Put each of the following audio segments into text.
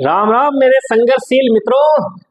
राम राम मेरे संघर्षशील मित्रों,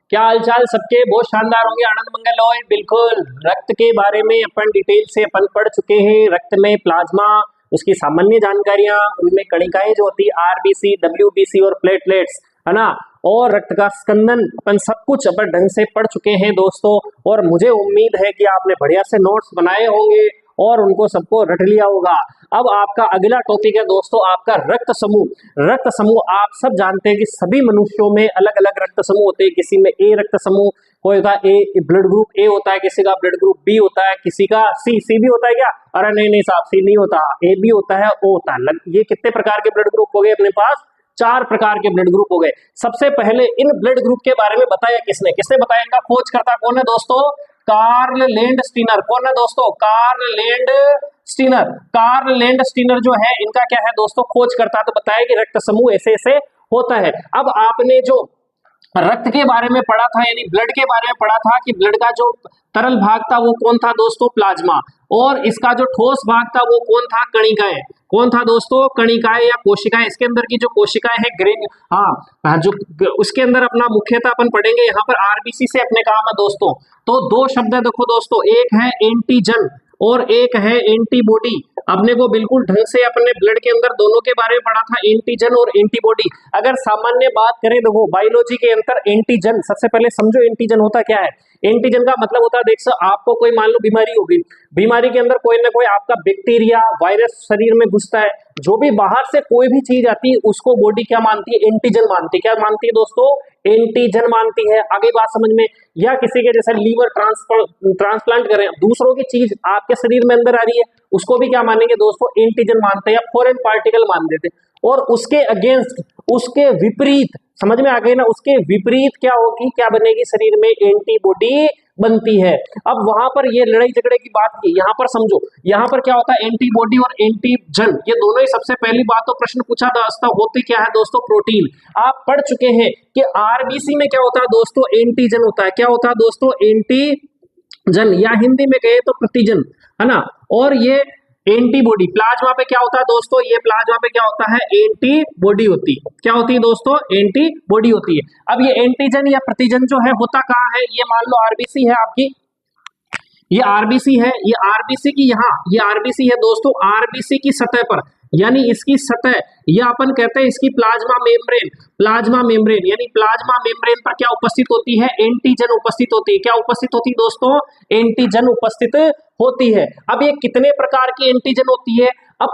क्या हालचाल सबके? बहुत शानदार होंगे, आनंद मंगल हो। बिल्कुल रक्त के बारे में अपन डिटेल से अपन पढ़ चुके हैं। रक्त में प्लाज्मा, उसकी सामान्य जानकारियां, उनमें कणिकाएं जो होती है आरबीसी, डब्ल्यूबीसी और प्लेटलेट्स, है ना, और रक्त का स्कंदन, अपन सब कुछ अपन ढंग से पढ़ चुके हैं दोस्तों। और मुझे उम्मीद है कि आपने बढ़िया से नोट्स बनाए होंगे और उनको सबको रट लिया होगा। अब आपका अगला टॉपिक है दोस्तों, आपका रक्त समूह। रक्त समूह आप सब जानते हैं कि सभी मनुष्यों में अलग अलग रक्त समूह होते हैं। किसी में ए रक्त समूह कोई होता है, ए ब्लड ग्रुप ए होता है, किसी का ब्लड ग्रुप बी होता है, किसी का सी भी होता है क्या? अरे नहीं साहब, सी नहीं होता, ए बी होता है, ओ होता है। ये कितने प्रकार के ब्लड ग्रुप हो गए अपने पास? 4 प्रकार के ब्लड ग्रुप हो गए। सबसे पहले इन ब्लड ग्रुप के बारे में बताया किसने? किसने बताया? इनका खोज करता कौन है दोस्तों? Karl Landsteiner. कौन है दोस्तों? Karl Landsteiner. कार्ल लैंडस्टीनर जो है, इनका क्या है दोस्तों, खोज करता, तो बताया कि रक्त समूह ऐसे ऐसे होता है। अब आपने जो रक्त के बारे में पढ़ा था, यानी ब्लड के बारे में पढ़ा था कि ब्लड का जो तरल भाग था वो कौन था दोस्तों? प्लाज्मा। और इसका जो ठोस भाग था वो कौन था? कणिकाएं। कौन था दोस्तों? कणिकाएं या कोशिकाएं। इसके अंदर की जो कोशिकाएं है ग्रेन, जो उसके अंदर अपना मुख्यतः अपन पढ़ेंगे यहाँ पर आरबीसी से अपने काम है दोस्तों। तो 2 शब्द है देखो दोस्तों, एक है एंटीजन और एक है एंटीबॉडी। अपने को बिल्कुल ढंग से अपने ब्लड के अंदर दोनों के बारे में पढ़ा था, एंटीजन और एंटीबॉडी। अगर सामान्य बात करें देखो, बायोलॉजी के अंदर एंटीजन, सबसे पहले समझो एंटीजन होता क्या है। एंटीजन का मतलब होता है, देख सो आपको कोई मान लो बीमारी होगी, बीमारी के अंदर कोई ना कोई आपका बैक्टीरिया, वायरस शरीर में घुसता है। जो भी बाहर से कोई भी चीज आती है उसको बॉडी क्या मानती है? एंटीजन मानती है। क्या मानती है दोस्तों? एंटीजन मानती है। आगे बात समझ में? या किसी के जैसे लीवर ट्रांसप्लांट करें, दूसरों की चीज आपके शरीर में अंदर आ रही है, उसको भी क्या मानेंगे दोस्तों? एंटीजन मानते हैं या फॉरेन पार्टिकल मान देते हैं। और उसके अगेंस्ट, उसके विपरीत, समझ में आ गई ना, उसके विपरीत क्या होगी, क्या बनेगी शरीर में? एंटीबॉडी बनती है। अब वहां पर ये लड़ाई झगड़े की बात की, यहां पर समझो, यहां पर क्या होता है? एंटीबॉडी और एंटीजन, ये दोनों ही सबसे पहली बात तो प्रश्न पूछा था, होती क्या है दोस्तों? प्रोटीन। आप पढ़ चुके हैं कि आरबीसी में क्या होता है दोस्तों? एंटीजन होता है। क्या होता है दोस्तों? एंटीजन, या हिंदी में कहे तो प्रतिजन, है ना। और ये एंटीबॉडी प्लाज्मा पे क्या होता है दोस्तों? ये प्लाज्मा पे क्या होता है? एंटीबॉडी होती है। क्या होती है दोस्तों? एंटीबॉडी होती है। अब ये एंटीजन या प्रतिजन जो है होता कहाँ है? ये मान लो आरबीसी है आपकी, ये आरबीसी है, ये आरबीसी की यहाँ, ये आरबीसी है दोस्तों, आरबीसी की सतह पर, यानी इसकी सतह, या अपन कहते हैं इसकी प्लाज्मा मेम्ब्रेन। प्लाज्मा मेम्ब्रेन यानी प्लाज्मा मेम्ब्रेन पर क्या उपस्थित होती है? एंटीजन उपस्थित होती है। क्या उपस्थित होती है दोस्तों? एंटीजन उपस्थित होती है। अब ये कितने प्रकार की एंटीजन होती है? अब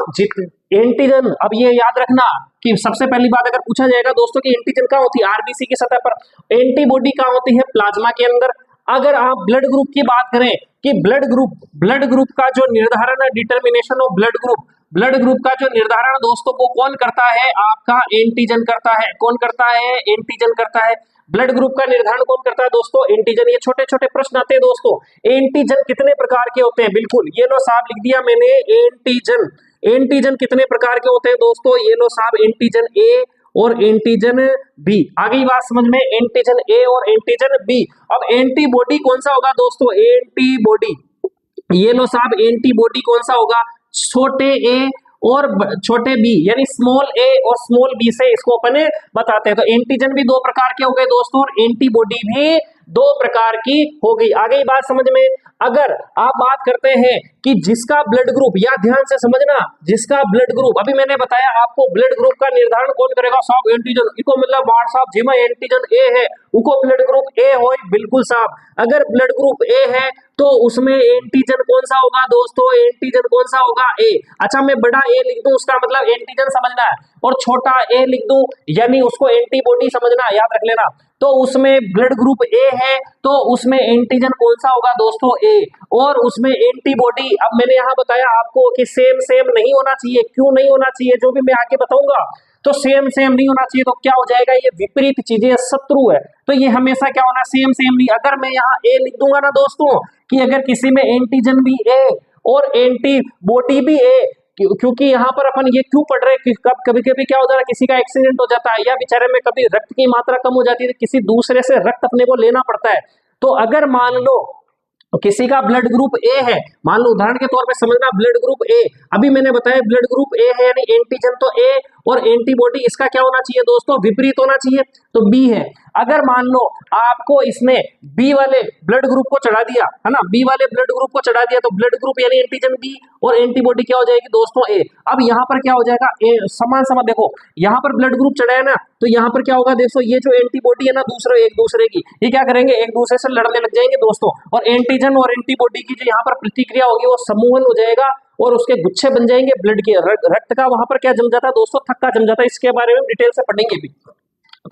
एंटीजन, अब ये याद रखना कि सबसे पहली बात अगर पूछा जाएगा दोस्तों कि एंटीजन कहाँ होती है? आरबीसी की सतह पर। एंटीबॉडी कहाँ होती है? प्लाज्मा के अंदर। अगर आप ब्लड ग्रुप की बात करें कि ब्लड ग्रुप का जो निर्धारण है, डिटर्मिनेशन ऑफ ब्लड ग्रुप का जो निर्धारण दोस्तों वो कौन करता है? आपका एंटीजन करता है। कौन करता है? एंटीजन करता है। ब्लड ग्रुप का निर्धारण कौन करता है दोस्तों? एंटीजन। ये छोटे छोटे प्रश्न आते हैं दोस्तों। एंटीजन कितने प्रकार के होते हैं? बिल्कुल, ये लो साहब, लिख दिया मैंने एंटीजन। एंटीजन कितने प्रकार के होते हैं दोस्तों? ये लो साहब, एंटीजन ए और एंटीजन बी। आगे बात समझ में? एंटीजन ए और एंटीजन बी। अब एंटीबॉडी कौन सा होगा दोस्तों? एंटीबॉडी, ये लो साहब, एंटीबॉडी कौन सा होगा? छोटे ए और छोटे बी, यानी स्मॉल ए और स्मॉल बी से इसको अपने बताते हैं। तो एंटीजन भी 2 प्रकार के हो गए दोस्तों, और एंटीबॉडी भी 2 प्रकार की हो गई। आगे बात समझ में? अगर आप बात करते हैं कि जिसका ब्लड ग्रुप, या ध्यान से समझना, जिसका ब्लड ग्रुप, अभी मैंने बताया आपको ब्लड ग्रुप का निर्धारण कौन करेगा साहब? एंटीजन। इको मतलब बाहर साहब जिमा एंटीजन ए है, उको ब्लड ग्रुप ए हो। बिल्कुल साहब, अगर ब्लड ग्रुप ए है तो उसमें एंटीजन कौन सा होगा दोस्तों? एंटीजन कौन सा होगा? ए। अच्छा, मैं बड़ा ए लिख दूं, उसका मतलब एंटीजन समझना है, और छोटा ए लिख दूं यानी उसको एंटीबॉडी समझना, याद रख लेना। तो उसमें ब्लड ग्रुप ए है तो उसमें एंटीजन कौन सा होगा दोस्तों? ए। और उसमें एंटीबॉडी, अब मैंने यहाँ बताया आपको कि सेम नहीं होना चाहिए। क्यों नहीं होना चाहिए? जो भी मैं आगे बताऊंगा, तो सेम नहीं होना चाहिए। तो क्या हो जाएगा? ये विपरीत चीजें, शत्रु है। तो ये हमेशा क्या होना? सेम नहीं। अगर मैं यहाँ ए लिख दूंगा ना दोस्तों, कि अगर किसी में एंटीजन भी ए और एंटीबॉडी भी ए, क्योंकि यहाँ पर अपन ये क्यों पढ़ रहे हैं कि कभी कभी क्या होता है, किसी का एक्सीडेंट हो जाता है, या बेचारे में कभी रक्त की मात्रा कम हो जाती है, किसी दूसरे से रक्त अपने को लेना पड़ता है। तो अगर मान लो किसी का ब्लड ग्रुप ए है, मान लो उदाहरण के तौर पे समझना, ब्लड ग्रुप ए, अभी मैंने बताया ब्लड ग्रुप ए है यानी एंटीजन तो ए, और एंटीबॉडी इसका क्या होना चाहिए दोस्तों, विपरीत होना चाहिए, तो बी है। अगर मान लो आपको इसने बी वाले ब्लड ग्रुप को चढ़ा दिया, है ना, बी वाले ब्लड ग्रुप को चढ़ा दिया, तो ब्लड ग्रुप यानी एंटीजन बी और एंटीबॉडी क्या हो जाएगी दोस्तों, ए। अब यहाँ पर क्या हो जाएगा, समान समान, देखो यहाँ पर ब्लड ग्रुप चढ़ा है ना, तो यहाँ पर क्या होगा दोस्तों, ये जो एंटीबॉडी है ना दूसरे एक दूसरे की, ये क्या करेंगे, एक दूसरे से लड़ने लग जाएंगे दोस्तों, और एंटीजन और एंटीबॉडी की जो यहाँ पर प्रतिक्रिया होगी वो समूहन हो जाएगा और उसके गुच्छे बन जाएंगे ब्लड के, रक्त का वहां पर क्या जम जाता है दोस्तों, थक्का जम जाता है। इसके बारे में डिटेल से पढ़ेंगे भी,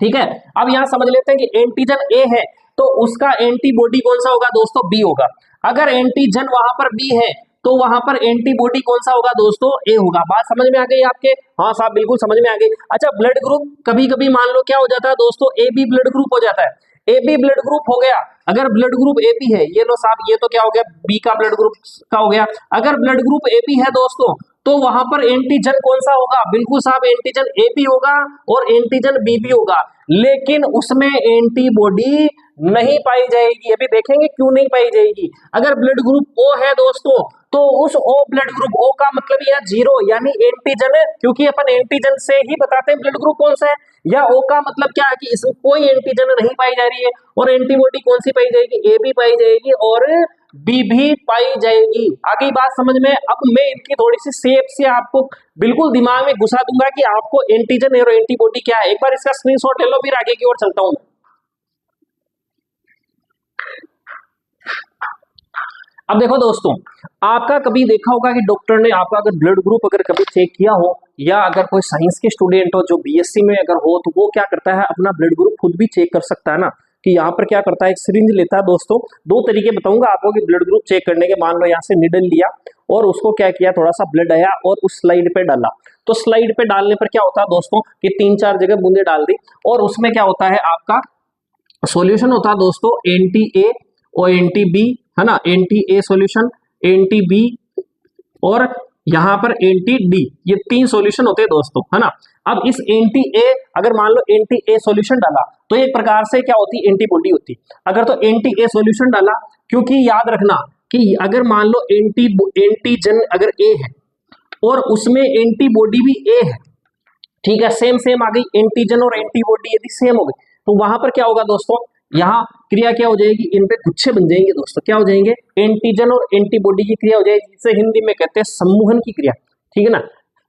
ठीक है। अब यहां समझ लेते हैं कि एंटीजन ए है तो उसका एंटीबॉडी कौन सा होगा दोस्तों, बी होगा। अगर एंटीजन वहां पर बी है तो वहां पर एंटीबॉडी कौन सा होगा दोस्तों, ए होगा। बात समझ में आ गई आपके, हाँ साहब बिल्कुल समझ में आ गई। अच्छा, ब्लड ग्रुप कभी कभी मान लो क्या हो जाता है दोस्तों, ए बी ब्लड ग्रुप हो जाता है, ए बी ब्लड ग्रुप हो गया। अगर ब्लड ग्रुप ए बी है, ये लो साहब, ये तो क्या हो गया, बी का ब्लड ग्रुप का हो गया। अगर ब्लड ग्रुप ए बी है दोस्तों, तो वहां पर एंटीजन कौन सा होगा, बिल्कुल साहब एंटीजन ए बी होगा और एंटीजन बी बी होगा, लेकिन उसमें एंटीबॉडी नहीं पाई जाएगी। अभी देखेंगे क्यों नहीं पाई जाएगी। अगर ब्लड ग्रुप ओ है दोस्तों, तो उस ओ ब्लड ग्रुप, ओ का मतलब यह जीरो यानी एंटीजन है, क्योंकि अपन एंटीजन से ही बताते हैं ब्लड ग्रुप कौन सा है, या ओ का मतलब क्या है कि इसमें कोई एंटीजन नहीं पाई जा रही है, और एंटीबॉडी कौन सी पाई जाएगी, ए बी पाई जाएगी और बी भी पाई जाएगी। आगे बात समझ में। अब मैं इनकी थोड़ी सी शेप से आपको बिल्कुल दिमाग में घुसा दूंगा कि आपको एंटीजन और एंटीबॉडी क्या है। एक बार इसका स्क्रीनशॉट ले लो, फिर आगे की ओर चलता हूं। अब देखो दोस्तों, आपका कभी देखा होगा कि डॉक्टर ने आपका अगर ब्लड ग्रुप अगर कभी चेक किया हो, या अगर कोई साइंस के स्टूडेंट हो जो बीएससी में अगर हो, तो वो क्या करता है, अपना ब्लड ग्रुप खुद भी चेक कर सकता है ना, कि यहाँ पर क्या करता है, एक सिरिंज लेता है दोस्तों। दो तरीके बताऊंगा आपको कि ब्लड ग्रुप चेक करने के। मान लो यहाँ से निडल लिया और उसको क्या किया, थोड़ा सा ब्लड आया और उस स्लाइड पे डाला, तो स्लाइड पे डालने पर क्या होता है दोस्तों कि 3-4 जगह बूंदे डाल दी, और उसमें क्या होता है, आपका सॉल्यूशन होता है दोस्तों एंटी ए और एंटी बी, है ना, anti A solution, anti B और यहाँ पर एंटी डी, ये 3 सॉल्यूशन होते हैं दोस्तों, है ना। अब इस एंटी ए, अगर मान लो एंटी ए सॉल्यूशन डाला तो एक प्रकार से क्या होती है, एंटीबॉडी होती। अगर तो एंटी ए सॉल्यूशन डाला, क्योंकि याद रखना कि अगर मान लो एंटीजन अगर ए है और उसमें एंटीबॉडी भी ए है, ठीक है, सेम सेम आ गई, एंटीजन और एंटीबॉडी यदि सेम हो गई, तो वहां पर क्या होगा दोस्तों, यहाँ क्रिया क्या हो जाएगी, इन पे गुच्छे बन जाएंगे दोस्तों। क्या हो जाएंगे, एंटीजन और एंटीबॉडी की क्रिया हो जाएगी, जिसे हिंदी में कहते हैं सम्मोहन की क्रिया, ठीक है ना,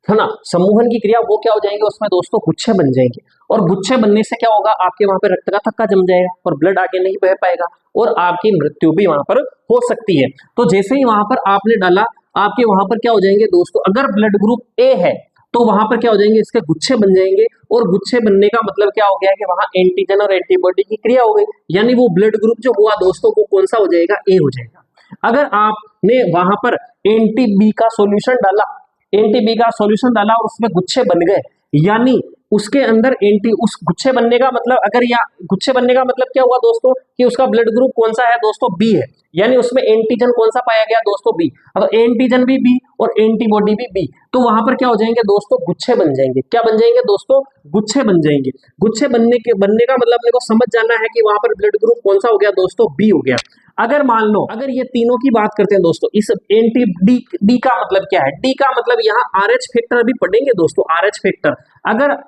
है ना, सम्मोहन की क्रिया। वो क्या हो जाएंगे, उसमें दोस्तों गुच्छे बन जाएंगे, और गुच्छे बनने से क्या होगा, आपके वहां पे रक्त का थक्का जम जाएगा और ब्लड आगे नहीं बह पाएगा और आपकी मृत्यु भी वहां पर हो सकती है। तो जैसे ही वहां पर आपने डाला, आपके वहां पर क्या हो जाएंगे दोस्तों, अगर ब्लड ग्रुप ए है तो वहां पर क्या हो जाएंगे, इसके गुच्छे बन जाएंगे, और गुच्छे बनने का मतलब क्या हो गया कि वहां एंटीजन और एंटीबॉडी की क्रिया हो गई, यानी वो ब्लड ग्रुप जो हुआ दोस्तों वो कौन सा हो जाएगा, ए हो जाएगा। अगर आपने वहां पर एंटी बी का सॉल्यूशन डाला, एंटी बी का सॉल्यूशन डाला और उसमें गुच्छे बन गए, यानी उसके अंदर उस गुच्छे बनने का मतलब, अगर यहाँ गुच्छे बनने का मतलब क्या हुआ दोस्तों कि उसका ब्लड ग्रुप कौन सा है दोस्तों, बी है, यानी उसमें एंटीजन कौन सा पाया गया दोस्तों, बी। अगर एंटीजन भी बी और एंटीबॉडी भी बी, तो वहां पर क्या हो जाएंगे दोस्तों, गुच्छे बन जाएंगे। क्या बन जाएंगे दोस्तों, गुच्छे बन जाएंगे। गुच्छे बनने का मतलब अपने को समझ जाना है कि वहां पर ब्लड ग्रुप कौन सा हो गया दोस्तों, बी हो गया। अगर मान लो, अगर ये तीनों की बात करते हैं दोस्तों, इस एंटी डी का मतलब क्या है, डी का मतलब यहाँ आरएच फैक्टर अभी पढ़ेंगे दोस्तों, आरएच फैक्टर।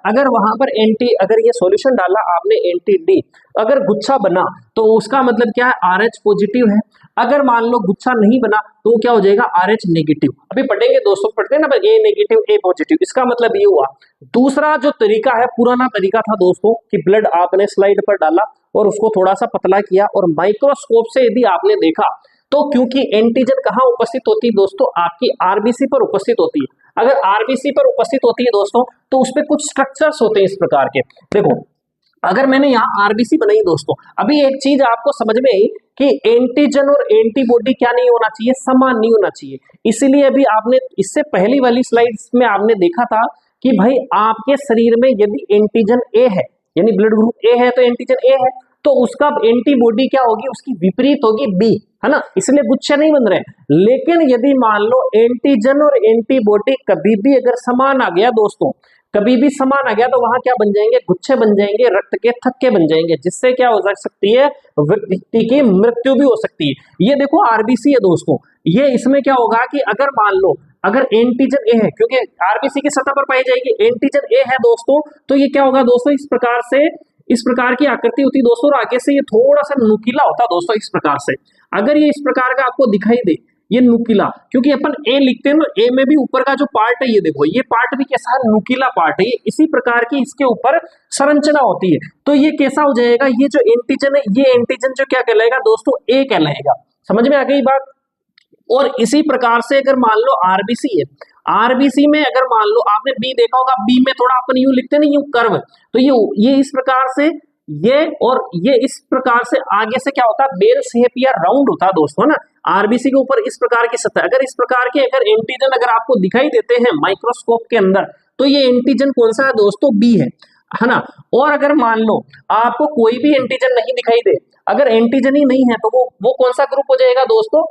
अगर वहां पर अगर ये सॉल्यूशन डाला आपने एंटी डी, अगर गुच्छा बना तो उसका मतलब क्या है, आरएच पॉजिटिव है। अगर मान लो गुच्छा नहीं बना तो क्या हो जाएगा, आरएच नेगेटिव। अभी पढ़ेंगे दोस्तों, पढ़ते हैं ना, ए नेगेटिव ए पॉजिटिव, इसका मतलब ये हुआ। दूसरा जो तरीका है, पुराना तरीका था दोस्तों कि ब्लड आपने स्लाइड पर डाला और उसको थोड़ा सा पतला किया और माइक्रोस्कोप से यदि आपने देखा, तो क्योंकि एंटीजन कहाँ उपस्थित होती है दोस्तों, आपकी आरबीसी पर उपस्थित होती है। अगर आरबीसी पर उपस्थित होती है दोस्तों, तो उसपे कुछ स्ट्रक्चर्स होते हैं इस प्रकार के। देखो, अगर मैंने यहाँ आरबीसी बनाई दोस्तों, अभी एक चीज आपको समझ में आई कि एंटीजन और एंटीबॉडी क्या नहीं होना चाहिए, समान नहीं होना चाहिए। इसीलिए अभी आपने इससे पहली वाली स्लाइड्स में आपने देखा था कि भाई आपके शरीर में यदि एंटीजन ए है, यानी ब्लड ग्रुप ए है, तो एंटीजन ए है, तो उसका एंटीबॉडी क्या होगी, उसकी विपरीत होगी बी, है ना, इसलिए गुच्छे नहीं बन रहे। लेकिन यदि मान लो एंटीजन और एंटीबॉडी कभी भी अगर समान आ गया दोस्तों, कभी भी समान आ गया, तो वहां क्या बन जाएंगे, गुच्छे बन जाएंगे, रक्त के थक्के बन जाएंगे, जिससे क्या हो सकती है, व्यक्ति की मृत्यु भी हो सकती है। ये देखो आरबीसी है दोस्तों, ये इसमें क्या होगा कि अगर मान लो अगर एंटीजन ए है, क्योंकि आरबीसी की सतह पर पाई जाएगी, एंटीजन ए है दोस्तों, तो ये क्या होगा दोस्तों, इस प्रकार की आकृति होती है दोस्तों, और आगे से ये थोड़ा सा नुकीला होता है दोस्तों, इस प्रकार से। अगर ये इस प्रकार का आपको दिखाई दे, ये नुकीला, क्योंकि अपन ए लिखते हैं ना, ए में भी ऊपर का जो पार्ट है, ये देखो ये पार्ट भी कैसा है, नुकीला पार्ट है, ये इसी प्रकार की इसके ऊपर संरचना होती है। तो ये कैसा हो जाएगा, ये जो एंटीजन है, ये एंटीजन जो क्या कहलाएगा दोस्तों, ए कहलाएगा। समझ में आ गई बात। और इसी प्रकार से अगर मान लो आरबीसी है, आरबीसी में अगर मान लो आपने बी देखा होगा, बी में थोड़ा अपन यूं लिखते हैं ना, यूं कर्व, तो ये इस प्रकार से, ये और ये इस प्रकार से आगे से क्या होता है, बेल शेप या राउंड होता है दोस्तों, है ना। आरबीसी के ऊपर इस प्रकार की सतह, अगर इस प्रकार के अगर एंटीजन अगर आपको दिखाई देते हैं माइक्रोस्कोप के अंदर, तो ये एंटीजन कौन सा है दोस्तों, बी है ना। और अगर मान लो आपको कोई भी एंटीजन नहीं दिखाई दे, अगर एंटीजन ही नहीं है, तो वो कौन सा ग्रुप हो जाएगा दोस्तों,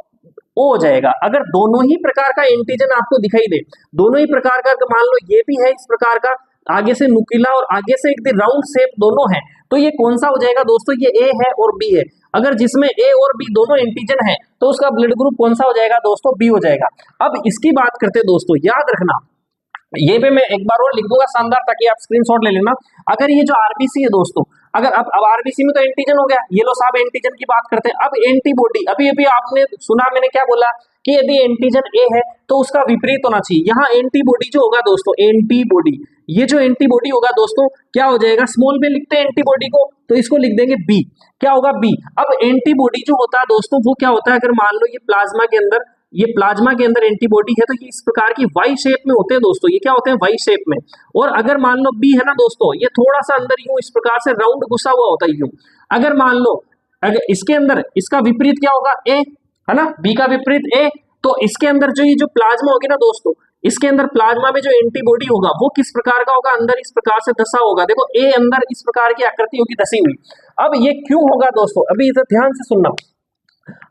ओ हो जाएगा। अगर दोनों ही प्रकार का एंटीजन आपको दिखाई दे, दोनों ही प्रकार का, मान लो ये भी है इस प्रकार का, आगे से नुकीला और आगे से एक राउंड शेप दोनों है, तो ये कौन सा हो जाएगा दोस्तों, ये ए है और बी है। अगर जिसमें ए और बी दोनों एंटीजन है, तो उसका ब्लड ग्रुप कौन सा हो जाएगा दोस्तों, बी हो जाएगा। अब इसकी बात करते हैं दोस्तों, याद रखना, ये पे मैं एक बार और लिख दूंगा शानदार, ताकि आप स्क्रीनशॉट ले लेना। अगर ये जो आरबीसी है दोस्तों, अगर अब आरबीसी में तो एंटीजन हो गया, ये लो साहब एंटीजन की बात करते हैं। अब एंटीबॉडी, अभी आपने सुना, मैंने क्या बोला कि यदि एंटीजन ए है तो उसका विपरीत होना चाहिए। यहाँ एंटीबॉडी जो होगा दोस्तों, एंटीबॉडी, ये जो एंटीबॉडी होगा दोस्तों, क्या हो जाएगा, स्मॉल में लिखते हैं एंटीबॉडी को, तो इसको लिख देंगे बी, क्या होगा बी। अब एंटीबॉडी जो होता है दोस्तों, वो क्या होता है, अगर मान लो ये प्लाज्मा के अंदर, ये प्लाज्मा के अंदर एंटीबॉडी है, तो ये इस प्रकार की वाई शेप में होते हैं दोस्तों, ये क्या होते हैं, वाई शेप में। और अगर मान लो बी है ना दोस्तों, ये थोड़ा सा अंदर यूं इस प्रकार से राउंड घुसा हुआ होता है यूं। अगर मान लो अगर इसके अंदर इसका विपरीत क्या होगा, ए, है ना, बी का विपरीत ए, तो इसके अंदर जो ये जो प्लाज्मा होगी ना दोस्तों, इसके अंदर प्लाज्मा में जो एंटीबॉडी होगा वो किस प्रकार का होगा, अंदर इस प्रकार से धसा होगा। देखो ए अंदर इस प्रकार की आकृति होगी धसी हुई। अब ये क्यों होगा दोस्तों, अभी इधर ध्यान से सुनना।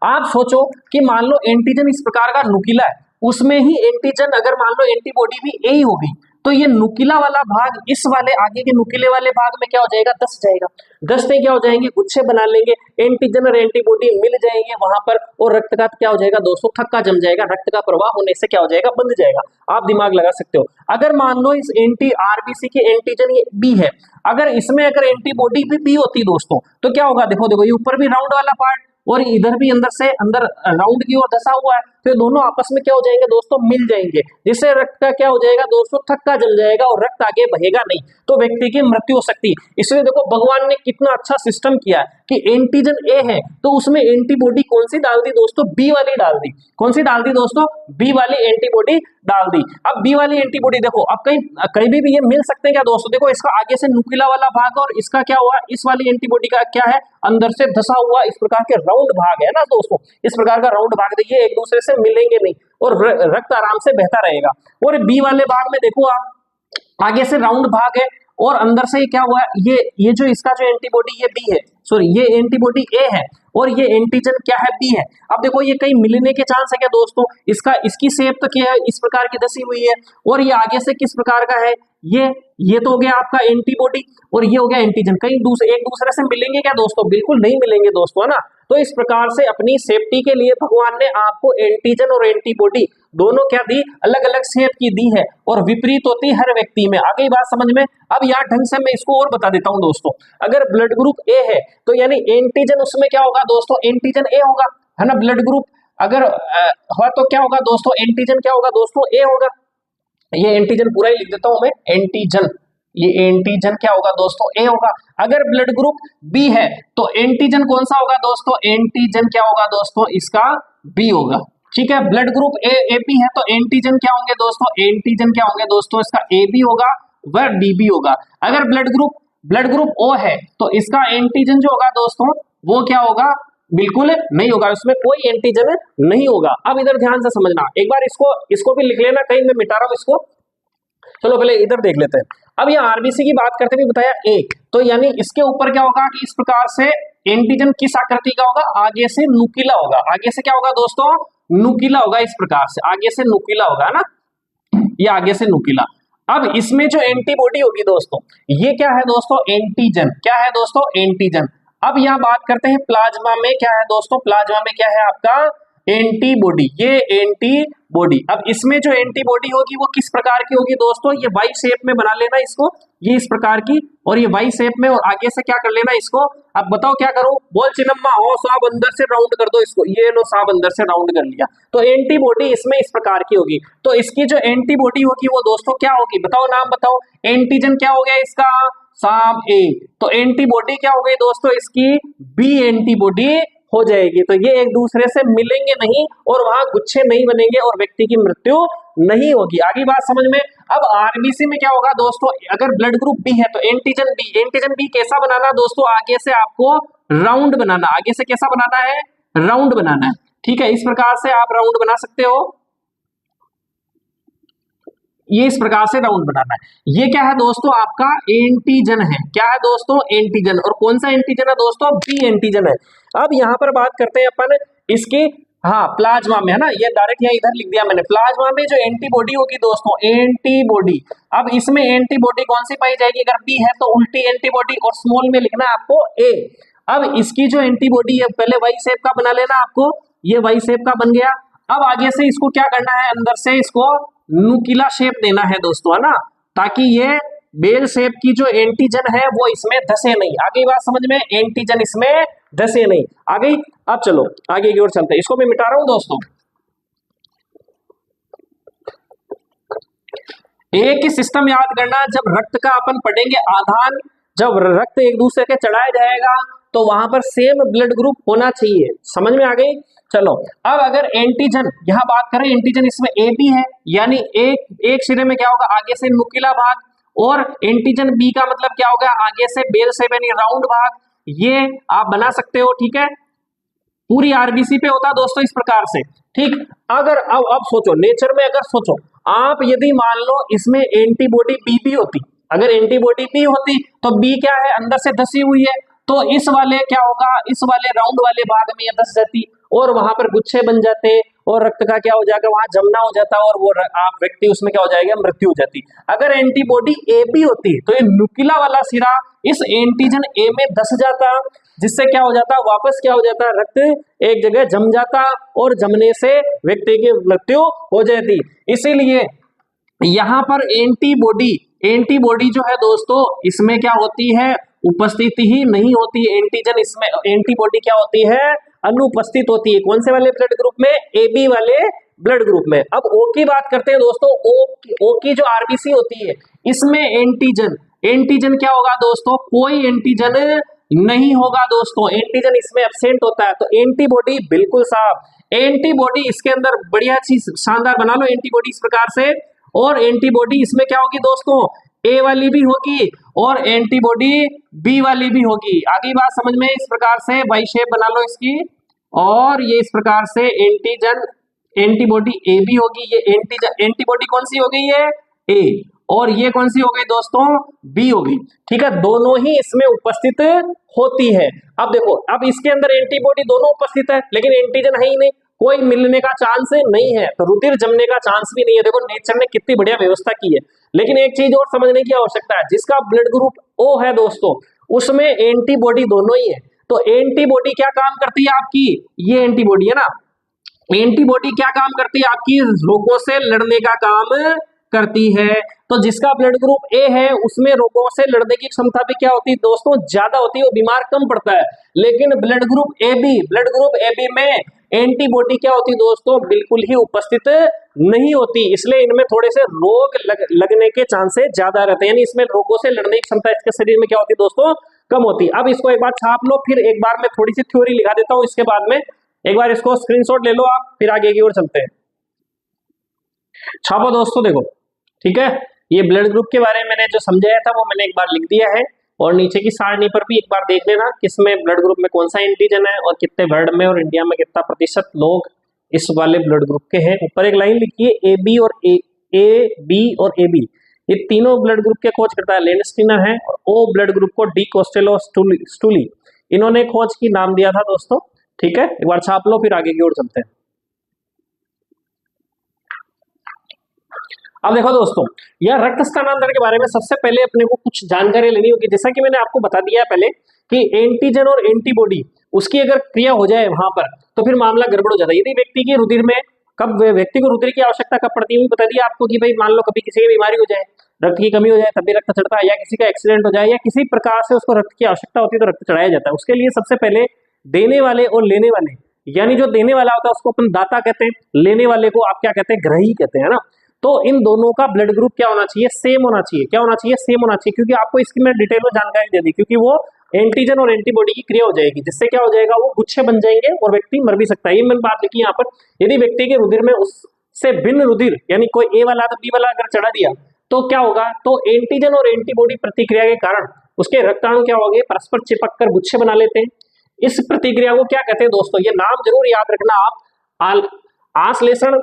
आप सोचो कि मान लो एंटीजन इस प्रकार का नुकीला है, उसमें ही एंटीजन अगर मान लो एंटीबॉडी भी ए ही होगी, तो ये नुकीला वाला भाग इस वाले आगे के नुकीले वाले भाग में क्या हो जाएगा, धस जाएगा। धसते क्या हो जाएंगे, गुच्छे बना लेंगे, एंटीजन और एंटीबॉडी मिल जाएंगे वहां पर, और रक्त का क्या हो जाएगा दोस्तों, थक्का जम जाएगा, रक्त का प्रवाह होने से क्या हो जाएगा, बंद जाएगा। आप दिमाग लगा सकते हो। अगर मान लो इस आरबीसी के एंटीजन ये बी है, अगर इसमें अगर एंटीबॉडी भी बी होती दोस्तों, तो क्या होगा, देखो ये ऊपर भी राउंड वाला पार्ट और इधर भी अंदर से अंदर राउंड की ओर धसा हुआ है, तो दोनों आपस में क्या हो जाएंगे दोस्तों, मिल जाएंगे, जिससे रक्त का क्या हो जाएगा दोस्तों, थक्का जम जाएगा और रक्त आगे बहेगा नहीं, तो व्यक्ति की मृत्यु हो सकती है। इसलिए देखो भगवान ने कितना अच्छा सिस्टम किया है कि एंटीजन ए है तो उसमें एंटीबॉडी कौन सी डाल दी दोस्तों, बी वाली डाल दी। कौन सी डाल दी दोस्तों, बी वाली एंटीबॉडी डाल दी। अब बी वाली एंटीबॉडी देखो, अब कहीं भी ये मिल सकते हैं क्या दोस्तों, देखो इसका आगे से नुकीला वाला भाग और इसका क्या हुआ, इस वाली एंटीबॉडी का क्या है, अंदर से धसा हुआ इस प्रकार के राउंड भाग है ना दोस्तों, इस प्रकार का राउंड भाग देखिए, एक दूसरे से मिलेंगे नहीं और रक्त आराम से बहता रहेगा। और बी वाले भाग में देखो आप, आगे से राउंड भाग है और अंदर से क्या हुआ, ये जो इसका जो एंटीबॉडी ये बी है, सॉरी ये एंटीबॉडी ए है और ये एंटीजन क्या है, बी है। अब देखो ये कहीं मिलने के चांस है क्या दोस्तों, इसकी शेप तो क्या है, इस प्रकार की धसी हुई है, और ये आगे से किस प्रकार का है, ये तो हो गया आपका एंटीबॉडी और ये हो गया एंटीजन। कहीं एक दूसरे से मिलेंगे क्या दोस्तों, बिल्कुल नहीं मिलेंगे दोस्तों, है ना। तो इस प्रकार से अपनी सेफ्टी के लिए भगवान ने आपको एंटीजन और एंटीबॉडी दोनों क्या दी, अलग अलग शेप की दी है और विपरीत होती है हर व्यक्ति में। आ गई बात समझ में। अब यार ढंग से मैं इसको और बता देता हूं दोस्तों, अगर ब्लड ग्रुप ए है तो यानी एंटीजन उसमें क्या होगा दोस्तों, एंटीजन ए होगा, है ना। ब्लड ग्रुप अगर है तो क्या होगा दोस्तों, एंटीजन क्या होगा दोस्तों, ए होगा। ये एंटीजन पूरा ही लिख देता हूं मैं, एंटीजन, ये एंटीजन क्या होगा दोस्तों, ए होगा। अगर ब्लड ग्रुप बी है तो एंटीजन कौन सा होगा दोस्तों, एंटीजन क्या होगा दोस्तों, इसका बी होगा। ठीक है, ब्लड ग्रुप एपी है तो एंटीजन क्या होंगे दोस्तों, एंटीजन क्या होंगे दोस्तों, इसका ए बी होगा व डी बी होगा। अगर ब्लड ग्रुप ओ है तो इसका एंटीजन जो होगा दोस्तों वो क्या होगा, बिल्कुल नहीं होगा, उसमें कोई एंटीजन नहीं होगा। अब इधर ध्यान से समझना, एक बार इसको भी लिख लेना, कहीं मैं मिटा रहा हूं इसको। चलो पहले इधर देख लेते हैं। अब ये आरबीसी की बात करते हुए बताया एक, तो यानी इसके ऊपर क्या होगा कि इस प्रकार से एंटीजन किस आकृति का होगा, आगे से नुकीला होगा। आगे से क्या होगा दोस्तों, नुकीला होगा, इस प्रकार से आगे से नुकीला होगा ना, ये आगे से नुकीला। अब इसमें जो एंटीबॉडी होगी दोस्तों, ये क्या है दोस्तों, एंटीजन। क्या है दोस्तों, एंटीजन। अब यहाँ बात करते हैं प्लाज्मा में क्या है दोस्तों, प्लाज्मा में क्या है आपका एंटीबॉडी, ये एंटीबॉडी। अब इसमें जो एंटीबॉडी होगी वो किस प्रकार की होगी दोस्तों, ये वाई शेप में बना लेना इसको, ये इस प्रकार की, और ये वाई शेप में, और आगे से क्या कर लेना इसको। अब बताओ क्या करूं, बोल चिन्हम्मा हो साहब अंदर से राउंड कर दो इसको, ये लो साहब अंदर से राउंड कर लिया। तो एंटीबॉडी इसमें इस प्रकार की होगी। तो इसकी जो एंटीबॉडी होगी वो दोस्तों क्या होगी, बताओ नाम बताओ। एंटीजन क्या हो गया इसका, साहब ए। तो एंटीबॉडी क्या हो गई दोस्तों इसकी, बी एंटीबॉडी हो जाएगी। तो ये एक दूसरे से मिलेंगे नहीं और वहां गुच्छे नहीं बनेंगे और व्यक्ति की मृत्यु नहीं होगी। आगे बात समझ में। अब आरबीसी में क्या होगा दोस्तों, अगर ब्लड ग्रुप बी है तो एंटीजन बी, एंटीजन बी कैसा बनाना दोस्तों, आगे से आपको राउंड बनाना, आगे से कैसा बनाना है, राउंड बनाना है। ठीक है, इस प्रकार से आप राउंड बना सकते हो, ये इस प्रकार से राउंड बनाना है। ये क्या है दोस्तों, आपका एंटीजन है। क्या है दोस्तों, एंटीजन। और कौन सा एंटीजन है दोस्तों, बी एंटीजन है। अब यहां पर बात करते हैं अपन इसकी, हाँ प्लाज्मा में है ना, ये डायरेक्ट यहाँ इधर लिख दिया मैंने। प्लाज्मा में जो एंटीबॉडी होगी दोस्तों, एंटीबॉडी। अब इसमें एंटीबॉडी कौन सी पाई जाएगी, अगर बी है तो उल्टी एंटीबॉडी, और स्मॉल में लिखना है आपको ए। अब इसकी जो एंटीबॉडी है, पहले वाई शेप का बना लेना आपको, ये वाई शेप का बन गया। अब आगे से इसको क्या करना है, अंदर से इसको नुकीला शेप देना है दोस्तों, है ना, ताकि ये बेल शेप की जो एंटीजन है वो इसमें धसे नहीं। आगे बात समझ में, एंटीजन इसमें धसे नहीं। आ गई। अब चलो आगे की ओर चलते हैं, इसको मैं मिटा रहा हूं दोस्तों। एक ही सिस्टम याद करना, जब रक्त का अपन पढ़ेंगे आधान, जब रक्त एक दूसरे के चढ़ाया जाएगा तो वहां पर सेम ब्लड ग्रुप होना चाहिए। समझ में आ गई। चलो अब अगर एंटीजन, यहां बात करें एंटीजन इसमें ए बी है, यानी एक सिरे में क्या होगा, आगे से नुकीला भाग, और एंटीजन बी का मतलब क्या होगा, आगे से बेल शेप यानी राउंड भाग। ये आप बना सकते हो। ठीक है, पूरी आरबीसी पे होता है दोस्तों इस प्रकार से। ठीक, अगर अब सोचो नेचर में, अगर सोचो आप, यदि मान लो इसमें एंटीबॉडी बी भी होती, अगर एंटीबॉडी बी होती तो बी क्या है, अंदर से धसी हुई है, तो इस वाले क्या होगा, इस वाले राउंड वाले भाग में ये धस जाती और वहां पर गुच्छे बन जाते और रक्त का क्या हो जाएगा, वहां जमना हो जाता और वो आप व्यक्ति उसमें क्या हो जाएगा, मृत्यु हो जाती। अगर एंटीबॉडी ए बी होती तो ये नुकीला वाला सिरा इस एंटीजन ए में धस जाता, जिससे क्या हो जाता, वापस क्या हो जाता, रक्त एक जगह जम जाता और जमने से व्यक्ति की मृत्यु हो जाती। इसीलिए यहां पर एंटीबॉडी जो है दोस्तों, इसमें क्या होती है, उपस्थिति ही नहीं होती एंटीजन, इसमें एंटीबॉडी क्या होती है, अनुपस्थित होती है। कौन से वाले ब्लड ग्रुप में, ए बी वाले ब्लड ग्रुप में। अब ओ की बात करते हैं दोस्तों, ओ की जो आरबीसी होती है, इसमें एंटीजन क्या होगा दोस्तों, कोई एंटीजन नहीं होगा दोस्तों, एंटीजन इसमें एब्सेंट होता है। तो एंटीबॉडी बिल्कुल साफ, एंटीबॉडी इसके अंदर बढ़िया चीज शानदार बना लो एंटीबॉडी इस प्रकार से। और एंटीबॉडी इसमें क्या होगी दोस्तों, ए वाली भी होगी और एंटीबॉडी बी वाली भी होगी। आगे बात समझ में, इस प्रकार से वाई शेप बना लो इसकी, और ये इस प्रकार से एंटीबॉडी ए बी होगी, ये एंटीबॉडी कौन सी हो गई है, ए, और ये कौन सी हो गई दोस्तों, बी होगी। ठीक है, दोनों ही इसमें उपस्थित होती है। अब देखो, अब इसके अंदर एंटीबॉडी दोनों उपस्थित है लेकिन एंटीजन है ही नहीं, कोई मिलने का चांस नहीं है, तो रुधिर जमने का चांस भी नहीं है। देखो नेचर ने कितनी बढ़िया व्यवस्था की है। लेकिन एक चीज और समझने की आवश्यकता है, जिसका ब्लड ग्रुप ओ है दोस्तों, उसमें एंटीबॉडी दोनों ही है। तो एंटीबॉडी क्या काम करती है आपकी, ये एंटीबॉडी है ना, एंटीबॉडी क्या काम करती है आपकी, रोगों से लड़ने का काम करती है। तो जिसका ब्लड ग्रुप ए है उसमें रोगों से लड़ने की क्षमता भी क्या होती है दोस्तों, ज्यादा होती है, वो बीमार कम पड़ता है। लेकिन ब्लड ग्रुप ए बी में एंटीबॉडी क्या होती है दोस्तों, बिल्कुल ही उपस्थित नहीं होती। इसलिए इनमें थोड़े से रोग लगने के चांसेस ज्यादा रहते हैं, यानी इसमें रोगों से लड़ने की क्षमता इसके शरीर में क्या होती है दोस्तों, कम होती है। अब इसको एक बार छाप लो, फिर एक बार मैं थोड़ी सी थ्योरी लिखा देता हूं, इसके बाद में एक बार इसको स्क्रीनशॉट ले लो आप, फिर आगे की ओर चलते हैं। छापो दोस्तों, देखो ठीक है, ये ब्लड ग्रुप के बारे में मैंने जो समझाया था वो मैंने एक बार लिख दिया है, और नीचे की सारणी पर भी एक बार देख लेना किसमें ब्लड ग्रुप में कौन सा एंटीजन है और कितने वर्ल्ड में और इंडिया में कितना प्रतिशत लोग इस वाले ब्लड ग्रुप के हैं। ऊपर एक लाइन लिखी है, ए बी और ए बी, ये तीनों ब्लड ग्रुप के खोज करता है लेंडस्टीनर है, और ओ ब्लड ग्रुप को डी कोस्टेलो स्टूली इन्होंने खोज की नाम दिया था दोस्तों। ठीक है, एक बार छाप लो, फिर आगे की ओर चलते हैं। अब देखो दोस्तों, यह रक्त स्थानांतरण के बारे में सबसे पहले अपने को कुछ जानकारी लेनी होगी। जैसा कि मैंने आपको बता दिया है पहले कि एंटीजन और एंटीबॉडी उसकी अगर क्रिया हो जाए वहां पर तो फिर मामला गड़बड़ हो जाता है। यदि व्यक्ति की रुधिर में व्यक्ति को रुधिर की आवश्यकता कब पड़ती है, बता दिया आपको कि भाई मान लो कभी किसी की बीमारी हो जाए, रक्त की कमी हो जाए तब भी रक्त चढ़ता है, या किसी का एक्सीडेंट हो जाए या किसी प्रकार से उसको रक्त की आवश्यकता होती है तो रक्त चढ़ाया जाता है। उसके लिए सबसे पहले देने वाले और लेने वाले, यानी जो देने वाला होता है उसको अपन दाता कहते हैं, लेने वाले को आप क्या कहते हैं, ग्राही कहते हैं ना। तो इन दोनों का ब्लड ग्रुप क्या होना चाहिए, सेम होना चाहिए। क्या होना चाहिए, सेम होना चाहिए, क्योंकि आपको इसकी मैं डिटेल में जानकारी दे दी, क्योंकि वो एंटीजन और एंटीबॉडी की क्रिया हो जाएगी, जिससे क्या हो जाएगा, वो गुच्छे बन जाएंगे और व्यक्ति मर भी सकता है। ये मैंने बात लिखी यहाँ पर। यदि व्यक्ति के रुधिर में उससे भिन्न रुधिर, यानी कोई ए वाला तो बी वाला अगर चढ़ा दिया तो क्या होगा, तो एंटीजन और एंटीबॉडी प्रतिक्रिया के कारण उसके रक्ताणु क्या होंगे, परस्पर चिपक कर गुच्छे बना लेते हैं। इस प्रतिक्रिया को क्या कहते हैं दोस्तों, ये नाम जरूर याद रखना आप, आश्लेषण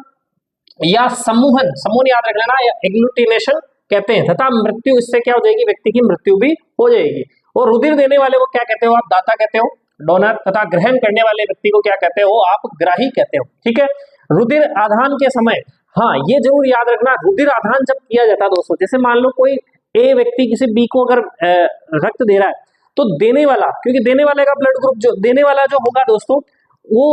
या समूहन, समूहन याद रख लेना, या एग्लूटिनेशन कहते हैं, तथा मृत्यु, इससे क्या हो जाएगी, व्यक्ति की मृत्यु भी हो जाएगी। और रुधिर देने वाले को क्या कहते हो आप, दाता कहते हो, डोनर, तथा ग्रहण करने वाले व्यक्ति को क्या कहते हो आप, ग्राही कहते हो। ठीक है। रुधिर आधान के समय, हाँ ये जरूर याद रखना, रुधिर आधान जब किया जाता है दोस्तों, जैसे मान लो कोई ए व्यक्ति किसी बी को अगर रक्त दे रहा है, तो देने वाला, क्योंकि देने वाले का ब्लड ग्रुप, जो देने वाला जो होगा दोस्तों, वो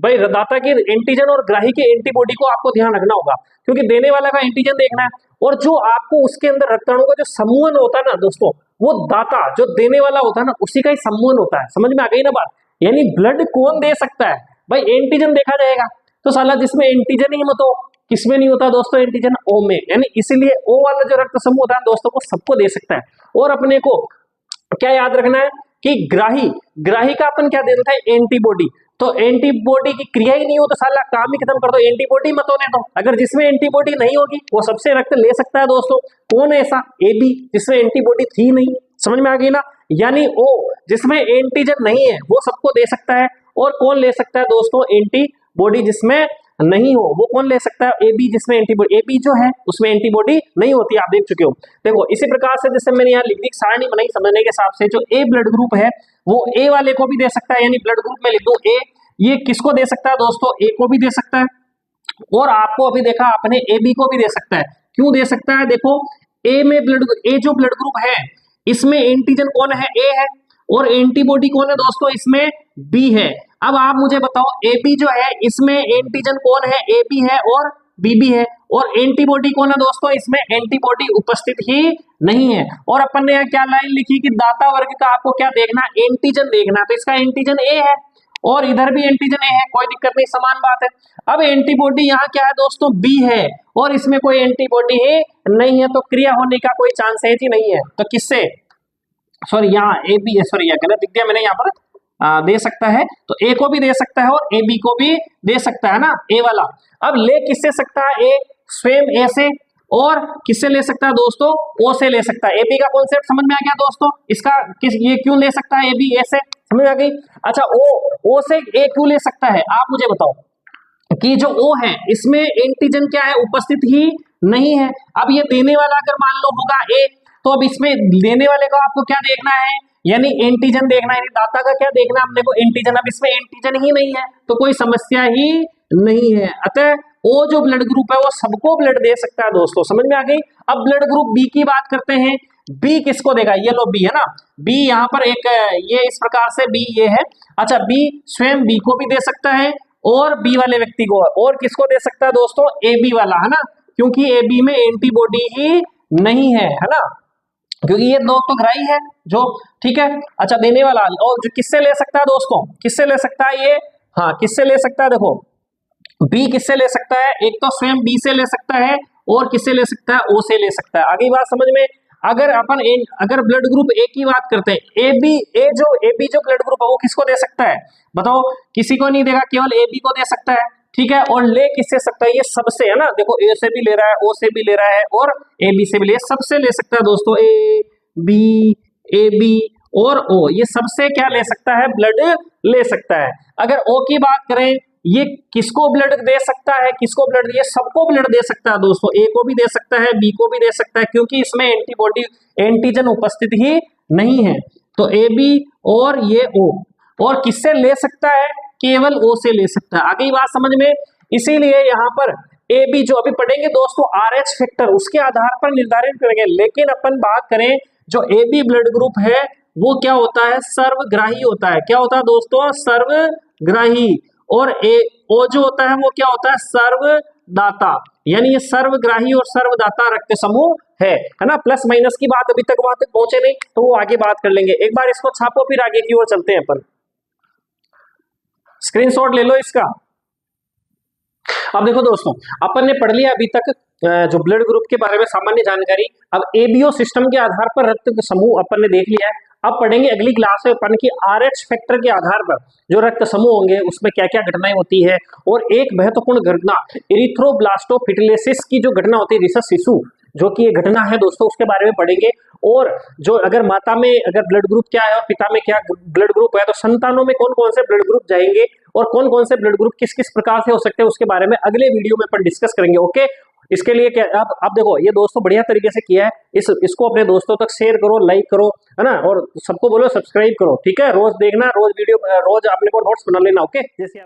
भाई दाता के एंटीजन और ग्राही के एंटीबॉडी को आपको ध्यान रखना होगा, क्योंकि देने वाला का एंटीजन देखना है, और जो आपको उसके अंदर रक्ताणु का जो समूहन होता है ना दोस्तों, वो दाता जो देने वाला होता है ना, उसी का ही समूहन होता है। समझ में आ गई ना बात। यानी ब्लड कौन दे सकता है भाई, एंटीजन देखा जाएगा, तो साला जिसमें एंटीजन ही मत हो, किसमें नहीं होता दोस्तों एंटीजन, ओ में, यानी इसीलिए ओ वाला जो रक्त समूह होता है दोस्तों, को सबको दे सकता है। और अपने को क्या याद रखना है कि ग्राही का अपन क्या देता है, एंटीबॉडी। तो एंटीबॉडी की क्रिया ही नहीं हो तो साला काम ही खत्म कर दो, एंटीबॉडी मत होने दो। अगर जिसमें एंटीबॉडी नहीं होगी वो सबसे रक्त ले सकता है दोस्तों। कौन है ऐसा, ए बी, जिसमें एंटीबॉडी थी नहीं। समझ में आ गई ना। यानी ओ जिसमें एंटीजन नहीं है वो सबको दे सकता है। और कौन ले सकता है दोस्तों, एंटीबॉडी जिसमें नहीं हो वो कौन ले सकता है, ए बी, जिसमें एंटीबॉडी, ए बी जो है उसमें एंटीबॉडी नहीं होती, आप देख चुके हो। देखो इसी प्रकार से जैसे मैंने यहाँ लिख दी सारणी बनाई समझने के हिसाब से, जो ए ब्लड ग्रुप है वो ए वाले को भी दे सकता है, यानी ब्लड ग्रुप में लिख दो ए, ये किसको दे सकता है दोस्तों, ए को भी दे सकता है। और आपको अभी देखा आपने ए बी को भी दे सकता है। क्यों दे सकता है, देखो ए में ए जो ब्लड ग्रुप है इसमें एंटीजन कौन है, ए है, और एंटीबॉडी कौन है दोस्तों, इसमें बी है। अब आप मुझे बताओ ए बी जो है इसमें एंटीजन कौन है, ए बी है और बी बी है, और एंटीबॉडी कौन है दोस्तों, इसमें एंटीबॉडी उपस्थित ही नहीं है। और अपन ने यहाँ क्या लाइन लिखी कि दाता वर्ग का आपको क्या देखना, एंटीजन देखना, तो इसका एंटीजन ए है और इधर भी एंटीजन ए है, कोई दिक्कत नहीं, समान बात है। अब एंटीबॉडी यहाँ क्या है दोस्तों, बी है, और इसमें कोई एंटीबॉडी ही नहीं है, तो क्रिया होने का कोई चांस है जी नहीं है। तो किससे, सॉरी यहाँ ए बी है, सॉरी यहाँ गलत दिख दिया मैंने, यहाँ पर दे सकता है, तो ए को भी दे सकता है और ए बी को भी दे सकता है ना, ए वाला। अब ले किससे सकता है, ए स्वयं ए से, और किससे ले सकता है दोस्तों, ओ से ले सकता है। ए बी का कॉन्सेप्ट समझ में आ गया दोस्तों, इसका किस ये क्यों ले सकता है ए बी ए से, समझ में आ गई। अच्छा ओ से ए क्यों ले सकता है, आप मुझे बताओ कि जो ओ है इसमें एंटीजन क्या है, उपस्थित ही नहीं है। अब ये देने वाला अगर मान लो होगा ए, तो अब इसमें देने वाले को आपको क्या देखना है, यानी एंटीजन देखना है, यानी दाता का क्या देखना है अपने को, एंटीजन। अब इसमें एंटीजन ही नहीं है तो कोई समस्या ही नहीं है। अतः ओ जो ब्लड ग्रुप है वो सबको ब्लड दे सकता है दोस्तों, समझ में आ गई। अब ब्लड ग्रुप बी की बात करते हैं, बी किसको देगा, ये लो बी है ना, बी यहाँ पर एक ये इस प्रकार से बी ये है। अच्छा बी स्वयं बी को भी दे सकता है और बी वाले व्यक्ति को, और किसको दे सकता है दोस्तों, ए बी वाला, है ना, क्योंकि ए बी में एंटीबॉडी ही नहीं है ना, क्योंकि ये दो तो ग्राही है जो, ठीक है। अच्छा देने वाला, और जो किससे ले सकता है दोस्तों, किससे ले सकता है ये, हाँ किससे ले सकता है, देखो बी किससे ले सकता है, एक तो स्वयं बी से ले सकता है और किससे ले सकता है, ओ से ले सकता है। आगे बात समझ में। अगर अपन अगर ब्लड ग्रुप ए की बात करते हैं, ए बी जो ब्लड ग्रुप है वो किसको दे सकता है बताओ, किसी को नहीं देगा, केवल ए बी को दे सकता है, ठीक है। और ले किससे सकता है, ये सबसे, है ना, देखो ए से भी ले रहा है, ओ से भी ले रहा है और ए बी से भी ले, सबसे ले सकता है दोस्तों, ए बी और ओ, ये सबसे क्या ले सकता है, ब्लड ले सकता है। अगर ओ की बात करें, ये किसको ब्लड दे सकता है, किसको ब्लड, ये सबको ब्लड दे सकता है दोस्तों, ए को भी दे सकता है, बी को भी दे सकता है, क्योंकि इसमें एंटीबॉडी एंटीजन उपस्थित ही नहीं है। तो ए बी और ये ओ, और किससे ले सकता है, केवल ओ से ले सकता है। आगे बात समझ में। इसीलिए यहाँ पर ए बी जो अभी पढ़ेंगे दोस्तों, RH फैक्टर उसके आधार पर निर्धारित करेंगे, लेकिन अपन बात करें जो ए बी ब्लड ग्रुप है वो क्या होता है, सर्वग्राही होता है। क्या होता है दोस्तों, सर्वग्राही। और ओ जो होता है वो क्या होता है, सर्वदाता। यानी ये सर्वग्राही और सर्वदाता रक्त समूह है ना। प्लस माइनस की बात अभी तक वहां तक पहुंचे नहीं, तो वो आगे बात कर लेंगे। एक बार इसको छापो, फिर आगे की ओर चलते हैं अपन। स्क्रीनशॉट ले लो इसका। अब देखो दोस्तों, अपन ने पढ़ लिया अभी तक जो ब्लड ग्रुप के बारे में सामान्य जानकारी। अब एबीओ सिस्टम के आधार पर रक्त समूह अपन ने देख लिया है। अब पढ़ेंगे अगली क्लास में अपन की आरएच फैक्टर के आधार पर जो रक्त समूह होंगे उसमें क्या क्या घटनाएं होती है। और एक महत्वपूर्ण घटना इरिथ्रोब्लास्टोफिटिलिसिस की जो घटना होती है रिसस शिशु, जो कि ये घटना है दोस्तों, उसके बारे में पढ़ेंगे। और जो अगर माता में अगर ब्लड ग्रुप क्या है और पिता में क्या ब्लड ग्रुप है, तो संतानों में कौन कौन से ब्लड ग्रुप जाएंगे और कौन कौन से ब्लड ग्रुप किस किस प्रकार से हो सकते हैं, उसके बारे में अगले वीडियो में अपन डिस्कस करेंगे। ओके, इसके लिए क्या आप देखो, ये दोस्तों बढ़िया तरीके से किया है। इसको अपने दोस्तों तक शेयर करो, लाइक करो, है ना, और सबको बोलो सब्सक्राइब करो। ठीक है, रोज देखना, रोज वीडियो, रोज अपने को नोट्स बना लेना। ओके, जैसे